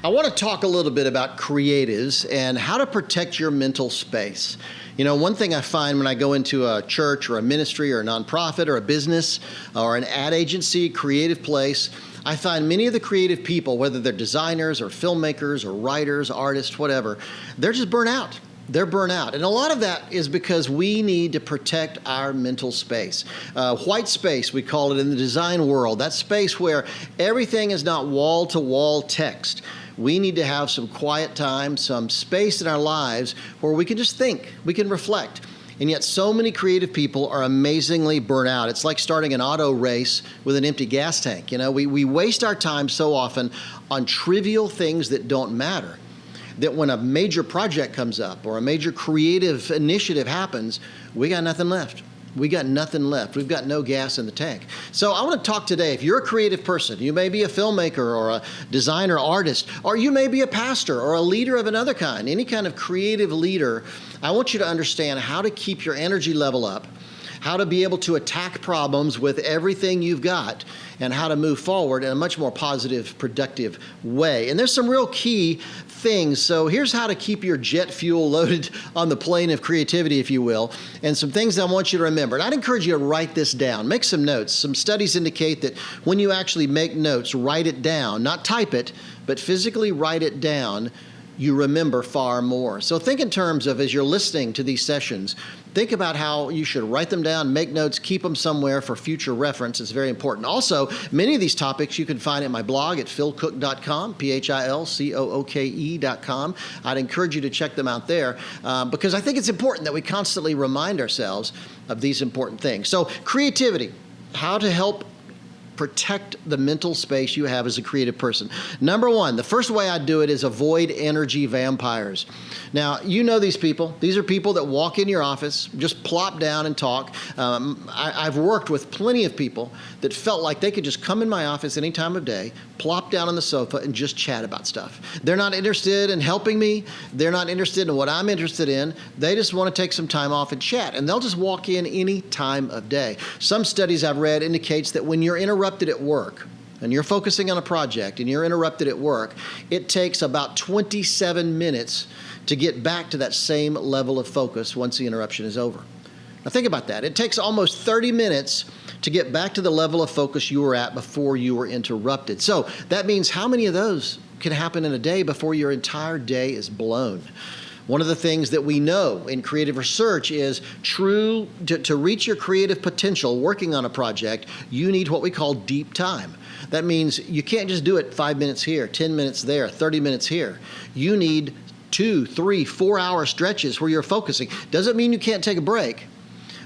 I want to talk a little bit about creatives and how to protect your mental space. You know, one thing I find when I go into a church or a ministry or a nonprofit or a business or an ad agency, creative place, I find many of the creative people, whether they're designers or filmmakers or writers, artists, whatever, they're just burnt out. They're burnt out. And a lot of that is because we need to protect our mental space. White space, we call it in the design world. That space where everything is not wall-to-wall text. We need to have some quiet time, some space in our lives where we can just think, we can reflect. And yet so many creative people are amazingly burnt out. It's like starting an auto race with an empty gas tank. You know, we waste our time so often on trivial things that don't matter, that when a major project comes up or a major creative initiative happens, we got nothing left. We got nothing left. We've got no gas in the tank. So I want to talk today. If you're a creative person, you may be a filmmaker or a designer, artist, or you may be a pastor or a leader of another kind, any kind of creative leader. I want you to understand how to keep your energy level up, how to be able to attack problems with everything you've got, and how to move forward in a much more positive, productive way. And there's some real key things. So here's how to keep your jet fuel loaded on the plane of creativity, if you will, and some things I want you to remember. And I'd encourage you to write this down. Make some notes. Some studies indicate that when you actually make notes, write it down, not type it, but physically write it down, you remember far more. So think in terms of, as you're listening to these sessions, think about how you should write them down, make notes, keep them somewhere for future reference. It's very important. Also, many of these topics you can find at my blog at philcooke.com, philcooke.com. I'd encourage you to check them out there because I think it's important that we constantly remind ourselves of these important things. So creativity, how to help protect the mental space you have as a creative person. Number one, the first way I do it is avoid energy vampires. Now, you know these people. These are people that walk in your office, just plop down and talk. I've worked with plenty of people that felt like they could just come in my office any time of day, plop down on the sofa, and just chat about stuff. They're not interested in helping me. They're not interested in what I'm interested in. They just want to take some time off and chat, and they'll just walk in any time of day. Some studies I've read indicates that when you're interrupted at work, and you're focusing on a project, and you're interrupted at work, it takes about 27 minutes to get back to that same level of focus once the interruption is over. Now think about that. It takes almost 30 minutes to get back to the level of focus you were at before you were interrupted. So that means how many of those can happen in a day before your entire day is blown? One of the things that we know in creative research is to reach your creative potential working on a project, you need what we call deep time. That means you can't just do it 5 minutes here, 10 minutes there, 30 minutes here. You need 2, 3, 4-hour stretches where you're focusing. Doesn't mean you can't take a break,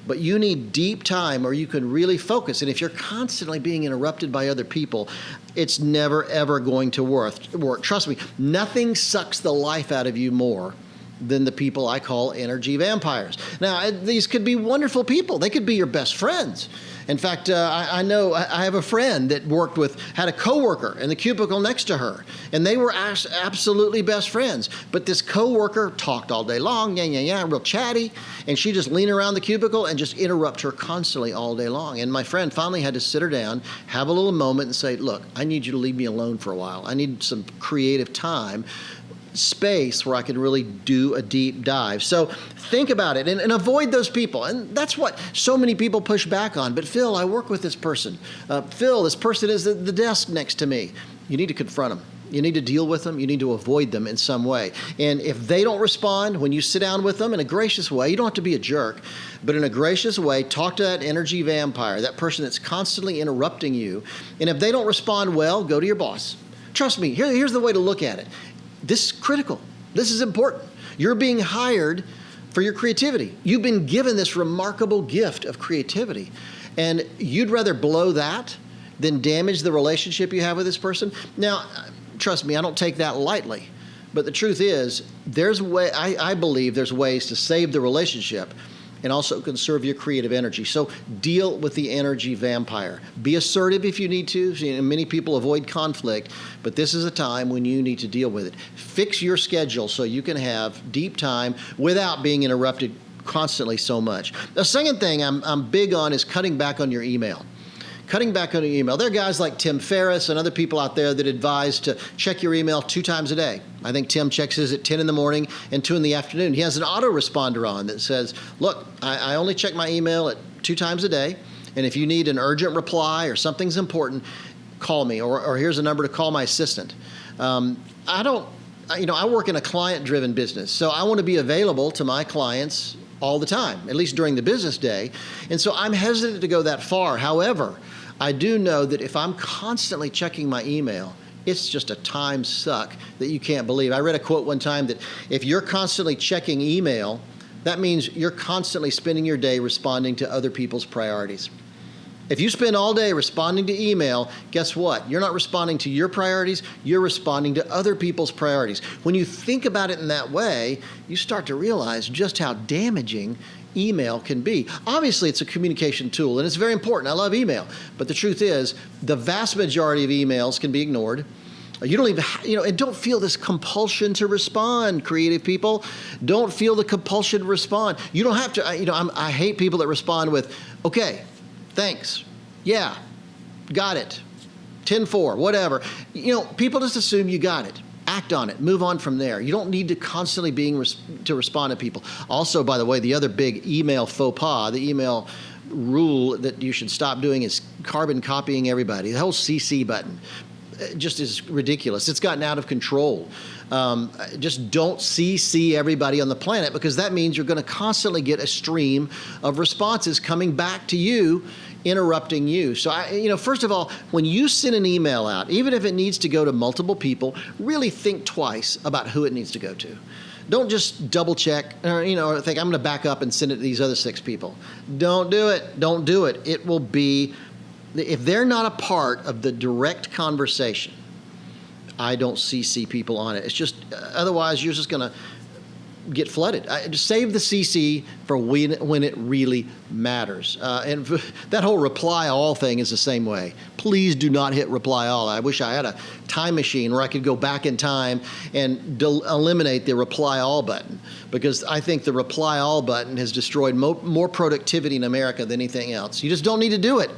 but you need deep time where you can really focus. And if you're constantly being interrupted by other people, it's never, ever going to work. Trust me, nothing sucks the life out of you more than the people I call energy vampires. Now, these could be wonderful people. They could be your best friends. In fact, I know I have a friend that had a coworker in the cubicle next to her, and they were absolutely best friends. But this coworker talked all day long, real chatty, and she just leaned around the cubicle and just interrupt her constantly all day long. And my friend finally had to sit her down, have a little moment, and say, "Look, I need you to leave me alone for a while. I need some creative time, space where I can really do a deep dive." So think about it and avoid those people. And that's what so many people push back on. But Phil, I work with this person. Phil, this person is at the desk next to me. You need to confront them. You need to deal with them. You need to avoid them in some way. And if they don't respond, when you sit down with them in a gracious way, you don't have to be a jerk, but in a gracious way, talk to that energy vampire, that person that's constantly interrupting you. And if they don't respond well, go to your boss. Trust me, here's the way to look at it. This is critical. This is important. You're being hired for your creativity. You've been given this remarkable gift of creativity, and you'd rather blow that than damage the relationship you have with this person. Now, trust me, I don't take that lightly, but the truth is, I believe there's ways to save the relationship and also conserve your creative energy. So deal with the energy vampire. Be assertive if you need to. You know, many people avoid conflict, but this is a time when you need to deal with it. Fix your schedule so you can have deep time without being interrupted constantly so much. The second thing I'm big on is cutting back on your email. cutting back on your email. There are guys like Tim Ferriss and other people out there that advise to check your email 2 times a day. I think Tim checks his at 10 in the morning and 2 in the afternoon. He has an autoresponder on that says, look, I only check my email at 2 times a day, and if you need an urgent reply or something's important, call me, or here's a number to call my assistant. I work in a client-driven business, so I want to be available to my clients all the time, at least during the business day. And so I'm hesitant to go that far. However, I do know that if I'm constantly checking my email, it's just a time suck that you can't believe. I read a quote one time that if you're constantly checking email, that means you're constantly spending your day responding to other people's priorities. If you spend all day responding to email, guess what? You're not responding to your priorities, you're responding to other people's priorities. When you think about it in that way, you start to realize just how damaging email can be. Obviously, it's a communication tool, and it's very important. I love email. But the truth is, the vast majority of emails can be ignored. You don't even, and don't feel this compulsion to respond, creative people. Don't feel the compulsion to respond. You don't have to, I hate people that respond with, okay, thanks. Yeah, got it. 10-4, whatever. People just assume you got it. Act on it. Move on from there. You don't need to constantly to respond to people. Also, by the way, the other big email faux pas, the email rule that you should stop doing is carbon copying everybody. The whole CC button just is ridiculous. It's gotten out of control. Just don't CC everybody on the planet, because that means you're going to constantly get a stream of responses coming back to you, interrupting you. So, first of all, when you send an email out, even if it needs to go to multiple people, really think twice about who it needs to go to. Don't just double check or think I'm going to back up and send it to these other 6 people. Don't do it. Don't do it. It will be, if they're not a part of the direct conversation, I don't CC people on it. It's just, otherwise you're just going to get flooded. Just save the CC for when it really matters. And that whole reply all thing is the same way. Please do not hit reply all. I wish I had a time machine where I could go back in time and eliminate the reply all button, because I think the reply all button has destroyed more productivity in America than anything else. You just don't need to do it.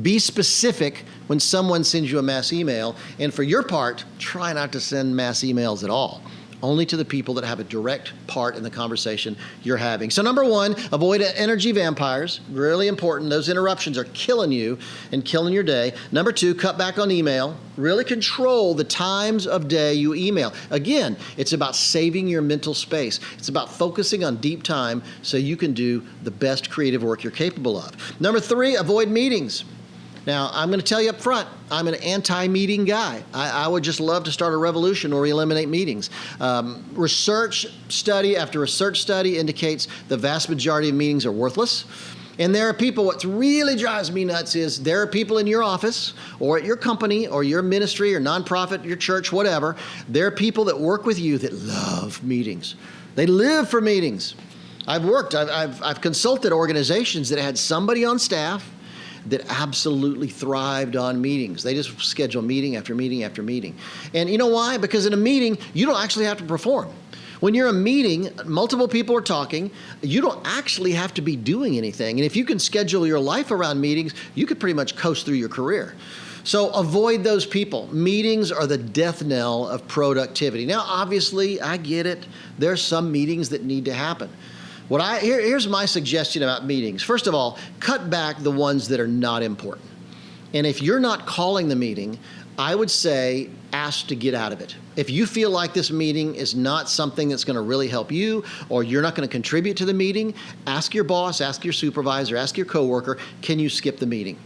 Be specific when someone sends you a mass email, and for your part, try not to send mass emails at all. Only to the people that have a direct part in the conversation you're having. So number 1, avoid energy vampires. Really important. Those interruptions are killing you and killing your day. Number 2, cut back on email. Really control the times of day you email. Again, it's about saving your mental space. It's about focusing on deep time so you can do the best creative work you're capable of. Number 3, avoid meetings. Now, I'm going to tell you up front, I'm an anti-meeting guy. I would just love to start a revolution where we eliminate meetings. Research study after research study indicates the vast majority of meetings are worthless. And there are people, what really drives me nuts is there are people in your office or at your company or your ministry or nonprofit, your church, whatever. There are people that work with you that love meetings. They live for meetings. I've consulted organizations that had somebody on staff that absolutely thrived on meetings. They just schedule meeting after meeting after meeting. And you know why? Because in a meeting, you don't actually have to perform. When you're in a meeting, multiple people are talking, you don't actually have to be doing anything. And if you can schedule your life around meetings, you could pretty much coast through your career. So avoid those people. Meetings are the death knell of productivity. Now, obviously, I get it. There are some meetings that need to happen. Here's my suggestion about meetings. First of all, cut back the ones that are not important. And if you're not calling the meeting, I would say ask to get out of it. If you feel like this meeting is not something that's going to really help you, or you're not going to contribute to the meeting, ask your boss, ask your supervisor, ask your coworker, can you skip the meeting?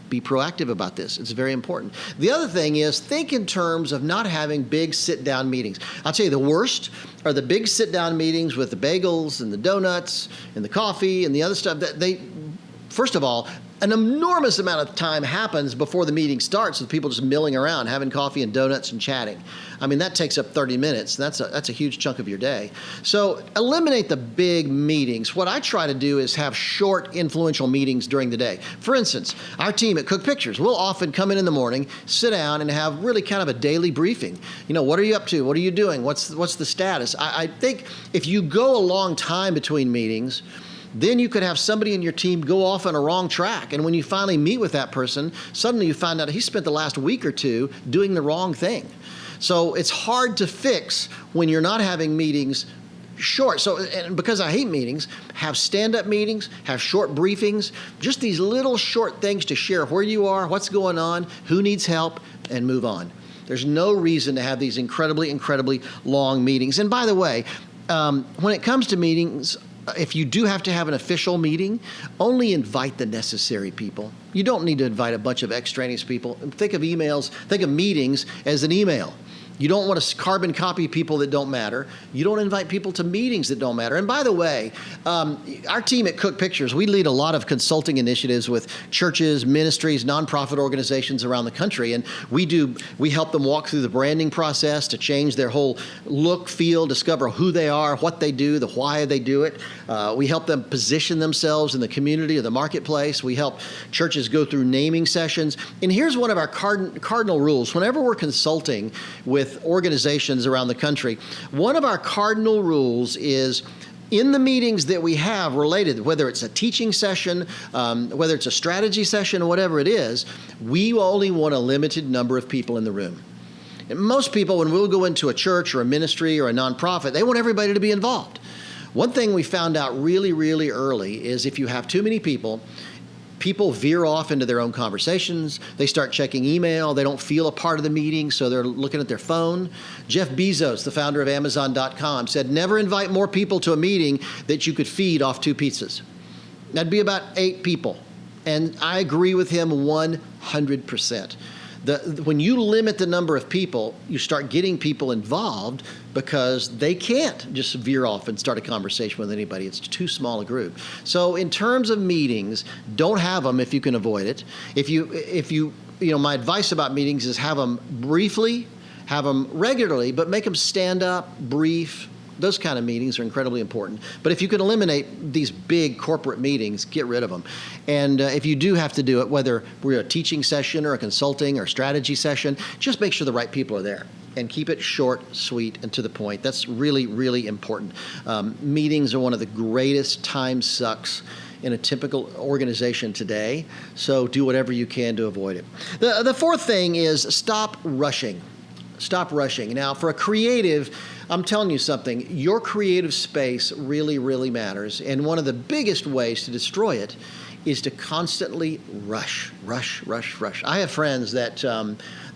Be proactive about this. It's very important. The other thing is think in terms of not having big sit-down meetings. I'll tell you, the worst are the big sit-down meetings with the bagels and the donuts and the coffee and the other stuff. First of all, an enormous amount of time happens before the meeting starts with people just milling around, having coffee and donuts and chatting. I mean, that takes up 30 minutes. That's a huge chunk of your day. So eliminate the big meetings. What I try to do is have short, influential meetings during the day. For instance, our team at Cooke Pictures, we'll often come in the morning, sit down, and have really kind of a daily briefing. What are you up to? What are you doing? What's the status? I think if you go a long time between meetings, then you could have somebody in your team go off on a wrong track. And when you finally meet with that person, suddenly you find out he spent the last week or two doing the wrong thing. So it's hard to fix when you're not having meetings short. So, and because I hate meetings, have stand-up meetings, have short briefings, just these little short things to share where you are, what's going on, who needs help, and move on. There's no reason to have these incredibly, incredibly long meetings. And by the way, when it comes to meetings, if you do have to have an official meeting, only invite the necessary people. You don't need to invite a bunch of extraneous people. Think of meetings as an email. You don't want to carbon copy people that don't matter. You don't invite people to meetings that don't matter. And by the way, our team at Cooke Pictures, we lead a lot of consulting initiatives with churches, ministries, nonprofit organizations around the country. And we help them walk through the branding process to change their whole look, feel, discover who they are, what they do, the why they do it. We help them position themselves in the community or the marketplace. We help churches go through naming sessions. And here's one of our cardinal rules. Whenever we're consulting with organizations around the country, one of our cardinal rules is in the meetings that we have related, whether it's a teaching session, whether it's a strategy session, or whatever it is, we only want a limited number of people in the room. And most people, when we'll go into a church or a ministry or a nonprofit, they want everybody to be involved. One thing we found out really, really early is if you have too many people veer off into their own conversations. They start checking email. They don't feel a part of the meeting, so they're looking at their phone. Jeff Bezos, the founder of Amazon.com, said, never invite more people to a meeting that you could feed off 2 pizzas. That'd be about 8 people. And I agree with him 100%. When you limit the number of people, you start getting people involved because they can't just veer off and start a conversation with anybody. It's too small a group. So in terms of meetings, don't have them if you can avoid it. My advice about meetings is have them briefly, have them regularly, but make them stand up, brief. Those kind of meetings are incredibly important. But if you can eliminate these big corporate meetings, get rid of them. And if you do have to do it, whether we're a teaching session or a consulting or strategy session, just make sure the right people are there. And keep it short, sweet, and to the point. That's really, really important. Meetings are one of the greatest time sucks in a typical organization today, so do whatever you can to avoid it. The fourth thing is stop rushing. Stop rushing. Now, for a creative, I'm telling you something, your creative space really, really matters, and one of the biggest ways to destroy it is to constantly rush. I have friends that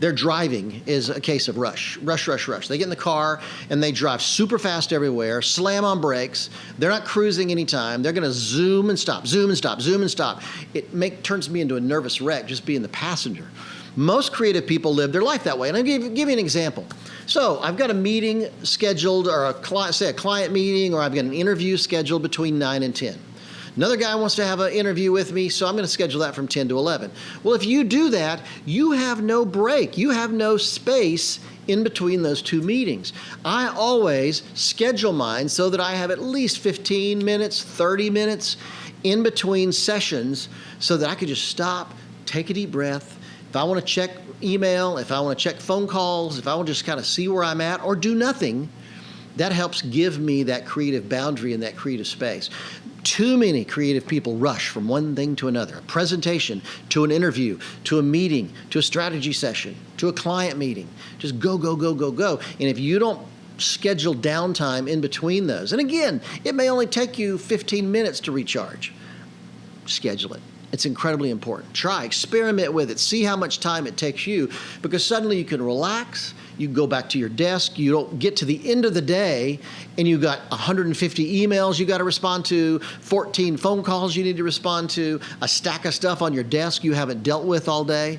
their driving is a case of rush. They get in the car and they drive super fast everywhere, slam on brakes. They're not cruising anytime. They're going to zoom and stop. It turns me into a nervous wreck just being the passenger. Most creative people live their life that way. And I'll give you an example. So I've got a meeting scheduled, or a client meeting, or I've got an interview scheduled between 9 and 10. Another guy wants to have an interview with me, so I'm going to schedule that from 10 to 11. Well, if you do that, you have no break. You have no space in between those 2 meetings. I always schedule mine so that I have at least 15 minutes, 30 minutes in between sessions so that I could just stop, take a deep breath. If I want to check email, if I want to check phone calls, if I want to just kind of see where I'm at or do nothing, that helps give me that creative boundary and that creative space. Too many creative people rush from one thing to another, a presentation, to an interview, to a meeting, to a strategy session, to a client meeting. Just go. And if you don't schedule downtime in between those, and again, it may only take you 15 minutes to recharge, schedule it. It's incredibly important. Experiment with it. See how much time it takes you, because suddenly you can relax. You go back to your desk. You don't get to the end of the day and you've got 150 emails you got to respond to, 14 phone calls you need to respond to, a stack of stuff on your desk you haven't dealt with all day.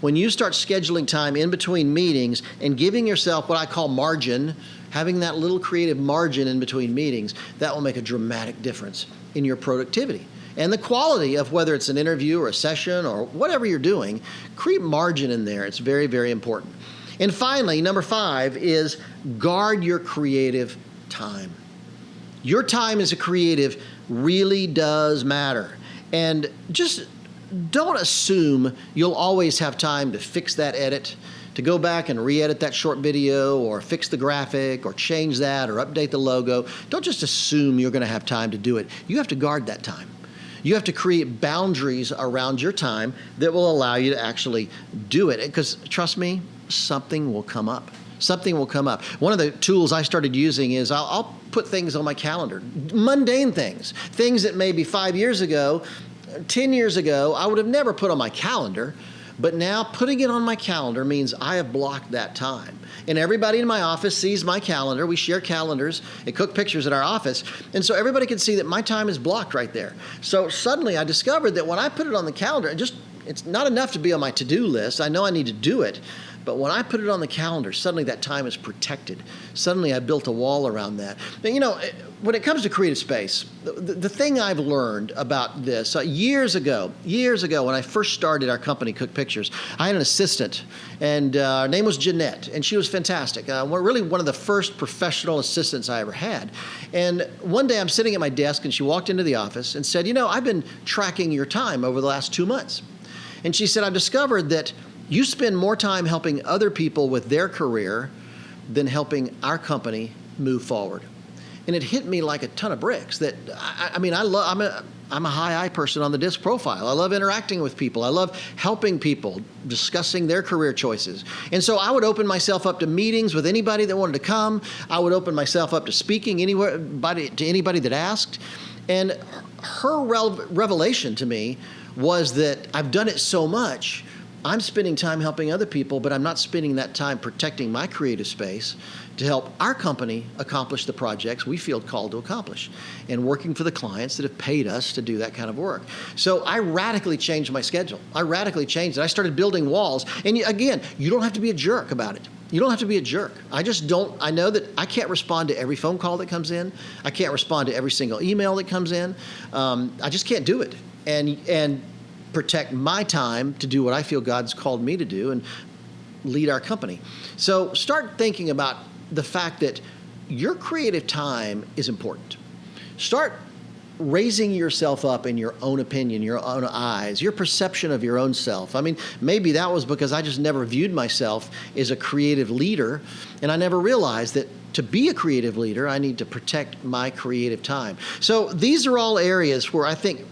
When you start scheduling time in between meetings and giving yourself what I call margin, having that little creative margin in between meetings, that will make a dramatic difference in your productivity. And the quality of whether it's an interview or a session or whatever you're doing, create margin in there. It's very, very important. And finally, number 5 is guard your creative time. Your time as a creative really does matter. And just don't assume you'll always have time to fix that edit, to go back and re-edit that short video or fix the graphic or change that or update the logo. Don't just assume you're going to have time to do it. You have to guard that time. You have to create boundaries around your time that will allow you to actually do it. Because trust me, something will come up. Something will come up. One of the tools I started using is I'll put things on my calendar, mundane things that maybe 5 years ago, 10 years ago, I would have never put on my calendar. But now putting it on my calendar means I have blocked that time. And everybody in my office sees my calendar. We share calendars at Cooke Pictures at our office. And so everybody can see that my time is blocked right there. So suddenly I discovered that when I put it on the calendar, it's not enough to be on my to-do list. I know I need to do it. But when I put it on the calendar, suddenly that time is protected. Suddenly I built a wall around that. Now, when it comes to creative space, the thing I've learned about this, years ago, when I first started our company, Cooke Pictures, I had an assistant, and her name was Jeanette, and she was fantastic. Really one of the first professional assistants I ever had. And one day I'm sitting at my desk, and she walked into the office and said, I've been tracking your time over the last 2 months. And she said, I've discovered that you spend more time helping other people with their career than helping our company move forward. And it hit me like a ton of bricks that, I'm a high I person on the disc profile. I love interacting with people. I love helping people, discussing their career choices. And so I would open myself up to meetings with anybody that wanted to come. I would open myself up to speaking to anybody that asked. And her revelation to me was that I've done it so much, I'm spending time helping other people, but I'm not spending that time protecting my creative space to help our company accomplish the projects we feel called to accomplish and working for the clients that have paid us to do that kind of work. So I radically changed my schedule. I radically changed it. I started building walls. And again, you don't have to be a jerk about it. You don't have to be a jerk. I know that I can't respond to every phone call that comes in. I can't respond to every single email that comes in. I just can't do it. And protect my time to do what I feel God's called me to do and lead our company. So start thinking about the fact that your creative time is important. Start raising yourself up in your own opinion, your own eyes, your perception of your own self. Maybe that was because I just never viewed myself as a creative leader, and I never realized that to be a creative leader, I need to protect my creative time. So these are all areas where I think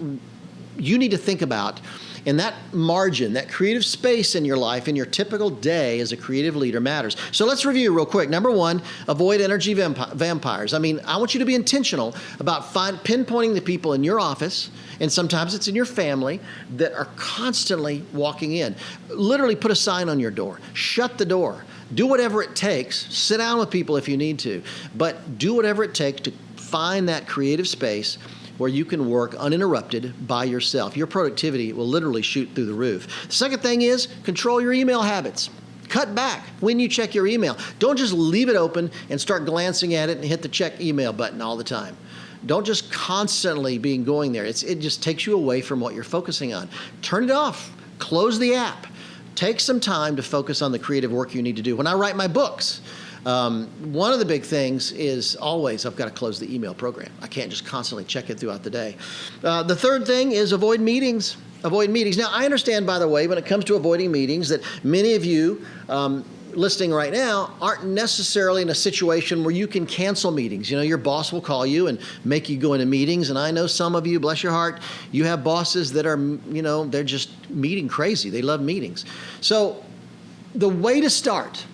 you need to think about, and that margin, that creative space in your life, in your typical day as a creative leader matters. So let's review real quick. Number one, avoid energy vampires. I want you to be intentional about pinpointing the people in your office, and sometimes it's in your family, that are constantly walking in. Literally put a sign on your door. Shut the door. Do whatever it takes. Sit down with people if you need to, but do whatever it takes to find that creative space where you can work uninterrupted by yourself. Your productivity will literally shoot through the roof. The second thing is control your email habits. Cut back when you check your email. Don't just leave it open and start glancing at it and hit the check email button all the time. Don't just constantly be going there. It just takes you away from what you're focusing on. Turn it off. Close the app. Take some time to focus on the creative work you need to do. When I write my books, one of the big things is always I've got to close the email program. I can't just constantly check it throughout the day. The third thing is avoid meetings. Avoid meetings. Now, I understand, by the way, when it comes to avoiding meetings, that many of you listening right now aren't necessarily in a situation where you can cancel meetings. Your boss will call you and make you go into meetings. And I know some of you, bless your heart, you have bosses that are, they're just meeting crazy. They love meetings. So the way to start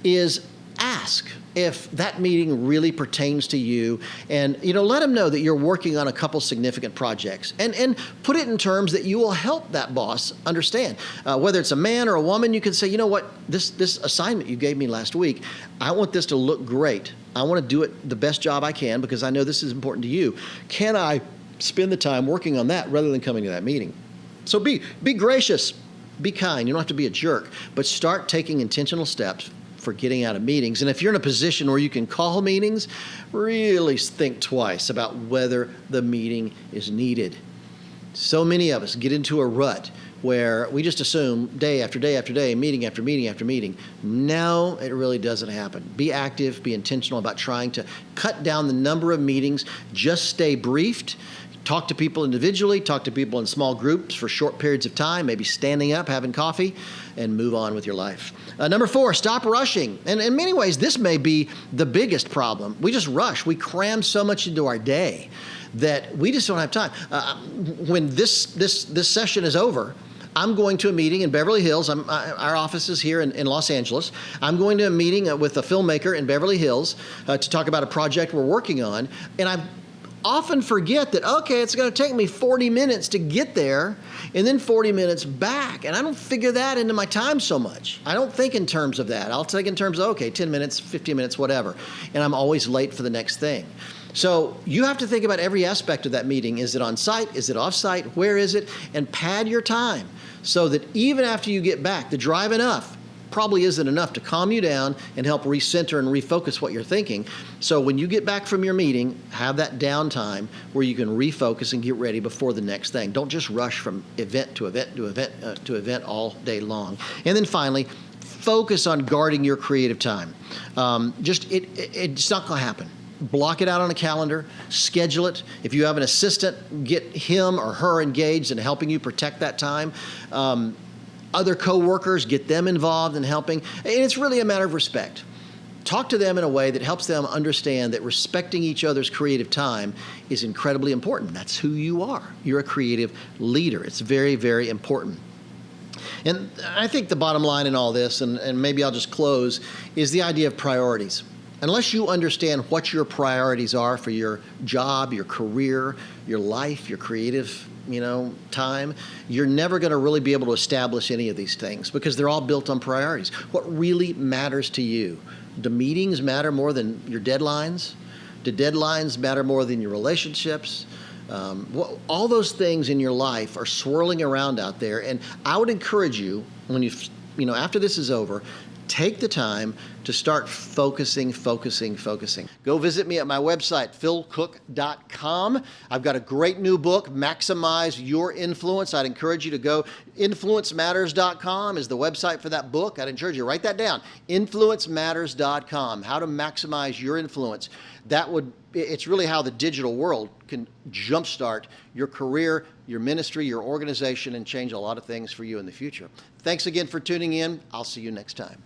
is ask if that meeting really pertains to you, and let them know that you're working on a couple significant projects, and put it in terms that you will help that boss understand. Whether it's a man or a woman, you can say, this assignment you gave me last week, I want this to look great. I want to do it the best job I can because I know this is important to you. Can I spend the time working on that rather than coming to that meeting? So be gracious, be kind. You don't have to be a jerk, but start taking intentional steps for getting out of meetings. And if you're in a position where you can call meetings, really think twice about whether the meeting is needed. So many of us get into a rut where we just assume day after day after day, meeting after meeting after meeting. No, it really doesn't happen. Be active, be intentional about trying to cut down the number of meetings. Just stay briefed. Talk to people individually, talk to people in small groups for short periods of time, maybe standing up, having coffee, and move on with your life. Number 4, stop rushing. And in many ways, this may be the biggest problem. We just rush. We cram so much into our day that we just don't have time. When this session is over, I'm going to a meeting in Beverly Hills. Our office is here in Los Angeles. I'm going to a meeting with a filmmaker in Beverly Hills to talk about a project we're working on. And I often forget that, okay, it's going to take me 40 minutes to get there and then 40 minutes back. And I don't figure that into my time so much. I don't think in terms of that. I'll think in terms of, okay, 10 minutes, 15 minutes, whatever. And I'm always late for the next thing. So you have to think about every aspect of that meeting. Is it on site? Is it off site? Where is it? And pad your time so that even after you get back, the drive enough probably isn't enough to calm you down and help recenter and refocus what you're thinking. So when you get back from your meeting, have that downtime where you can refocus and get ready before the next thing. Don't just rush from event to event to event to event all day long. And then finally, focus on guarding your creative time. It's not going to happen. Block it out on a calendar, schedule it. If you have an assistant, get him or her engaged in helping you protect that time. Other coworkers, get them involved in helping. And it's really a matter of respect. Talk to them in a way that helps them understand that respecting each other's creative time is incredibly important. That's who you are. You're a creative leader. It's very, very important. And I think the bottom line in all this, and maybe I'll just close, is the idea of priorities. Unless you understand what your priorities are for your job, your career, your life, your creative, time, you're never going to really be able to establish any of these things because they're all built on priorities. What really matters to you? Do meetings matter more than your deadlines? Do deadlines matter more than your relationships? All those things in your life are swirling around out there, and I would encourage you when after this is over, take the time to start focusing. Go visit me at my website, philcooke.com. I've got a great new book, Maximize Your Influence. I'd encourage you to go. InfluenceMatters.com is the website for that book. I'd encourage you to write that down. InfluenceMatters.com, how to maximize your influence. It's really how the digital world can jumpstart your career, your ministry, your organization, and change a lot of things for you in the future. Thanks again for tuning in. I'll see you next time.